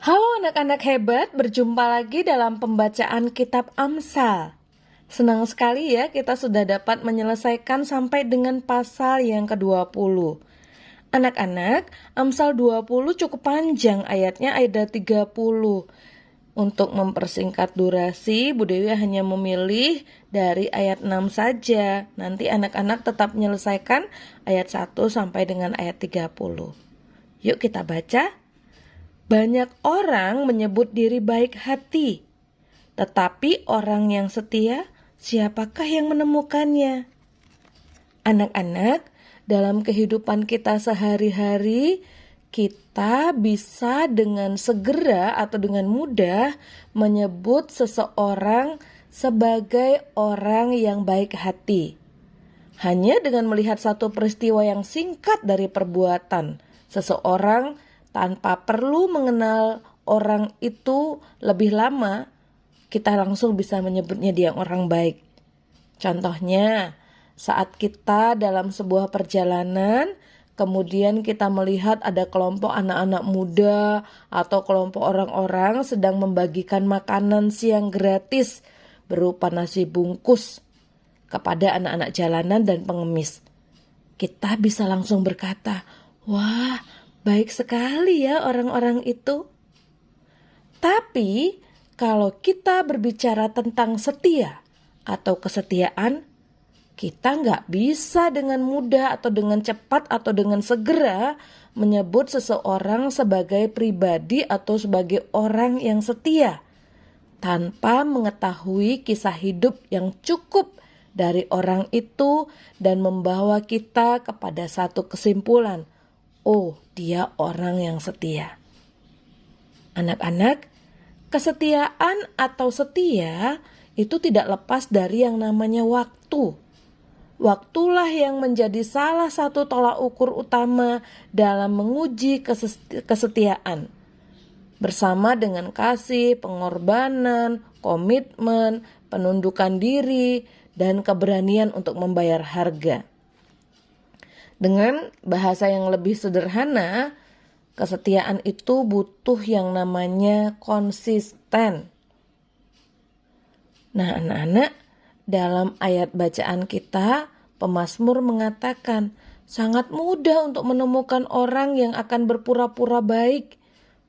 Halo anak-anak hebat, berjumpa lagi dalam pembacaan kitab Amsal. Senang sekali ya kita sudah dapat menyelesaikan sampai dengan pasal yang ke-20. Anak-anak, Amsal 20 cukup panjang ayatnya, ada 30. Untuk mempersingkat durasi, Bu Dewi hanya memilih dari ayat 6 saja. Nanti anak-anak tetap menyelesaikan ayat 1 sampai dengan ayat 30. Yuk kita baca. Banyak orang menyebut diri baik hati, tetapi orang yang setia, siapakah yang menemukannya? Anak-anak, dalam kehidupan kita sehari-hari, kita bisa dengan segera atau dengan mudah menyebut seseorang sebagai orang yang baik hati. Hanya dengan melihat satu peristiwa yang singkat dari perbuatan seseorang, tanpa perlu mengenal orang itu lebih lama, kita langsung bisa menyebutnya dia orang baik. Contohnya, saat kita dalam sebuah perjalanan, kemudian kita melihat ada kelompok anak-anak muda atau kelompok orang-orang sedang membagikan makanan siang gratis berupa nasi bungkus kepada anak-anak jalanan dan pengemis. Kita bisa langsung berkata, "Wah, baik sekali ya orang-orang itu." Tapi kalau kita berbicara tentang setia atau kesetiaan, kita nggak bisa dengan mudah atau dengan cepat atau dengan segera menyebut seseorang sebagai pribadi atau sebagai orang yang setia tanpa mengetahui kisah hidup yang cukup dari orang itu dan membawa kita kepada satu kesimpulan. Oh, dia orang yang setia. Anak-anak, kesetiaan atau setia itu tidak lepas dari yang namanya waktu. Waktulah yang menjadi salah satu tolak ukur utama dalam menguji kesetiaan. Bersama dengan kasih, pengorbanan, komitmen, penundukan diri, dan keberanian untuk membayar harga. Dengan bahasa yang lebih sederhana, kesetiaan itu butuh yang namanya konsisten. Nah, anak-anak, dalam ayat bacaan kita, pemazmur mengatakan, sangat mudah untuk menemukan orang yang akan berpura-pura baik.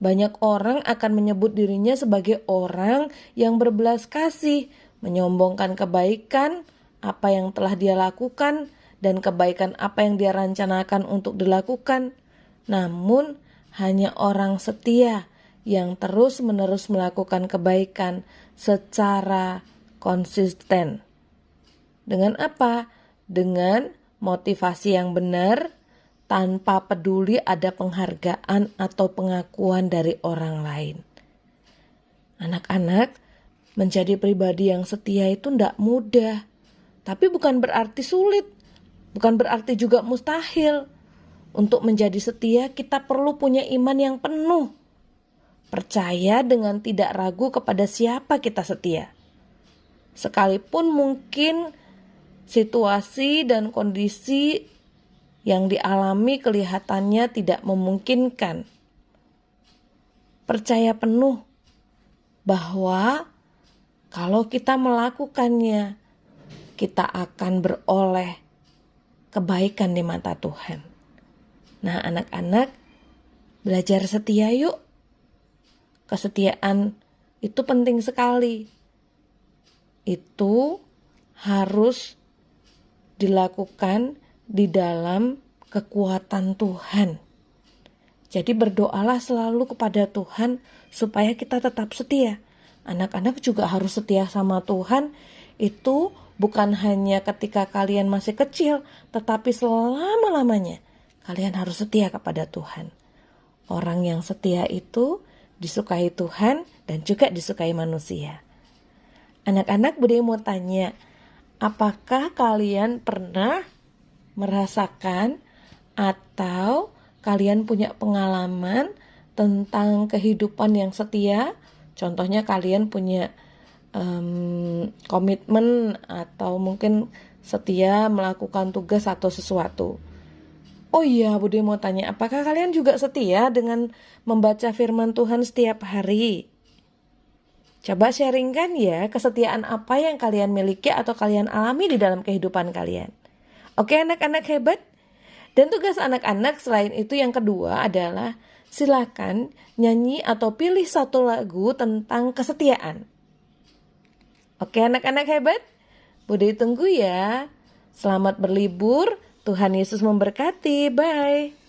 Banyak orang akan menyebut dirinya sebagai orang yang berbelas kasih, menyombongkan kebaikan, apa yang telah dia lakukan, dan kebaikan apa yang dia rencanakan untuk dilakukan. Namun, hanya orang setia yang terus-menerus melakukan kebaikan secara konsisten. Dengan apa? Dengan motivasi yang benar, tanpa peduli ada penghargaan atau pengakuan dari orang lain. Anak-anak, menjadi pribadi yang setia itu tidak mudah. Tapi bukan berarti sulit. Bukan berarti juga mustahil. Untuk menjadi setia, kita perlu punya iman yang penuh. Percaya dengan tidak ragu kepada siapa kita setia. Sekalipun mungkin situasi dan kondisi yang dialami kelihatannya tidak memungkinkan. Percaya penuh bahwa kalau kita melakukannya, kita akan beroleh kebaikan di mata Tuhan. Nah, anak-anak, belajar setia yuk. Kesetiaan itu penting sekali. Itu harus dilakukan di dalam kekuatan Tuhan. Jadi berdoalah selalu kepada Tuhan supaya kita tetap setia. Anak-anak juga harus setia sama Tuhan. Itu bukan hanya ketika kalian masih kecil, tetapi selama-lamanya kalian harus setia kepada Tuhan. Orang yang setia itu disukai Tuhan dan juga disukai manusia. Anak-anak, Bude mau tanya, apakah kalian pernah merasakan atau kalian punya pengalaman tentang kehidupan yang setia? Contohnya kalian punya komitmen atau mungkin setia melakukan tugas atau sesuatu. Oh iya, Bude mau tanya, apakah kalian juga setia dengan membaca firman Tuhan setiap hari? Coba sharingkan ya kesetiaan apa yang kalian miliki atau kalian alami di dalam kehidupan kalian. Oke anak-anak hebat? Dan tugas anak-anak selain itu yang kedua adalah silakan nyanyi atau pilih satu lagu tentang kesetiaan. Oke anak-anak hebat? Bude tunggu ya. Selamat berlibur. Tuhan Yesus memberkati. Bye.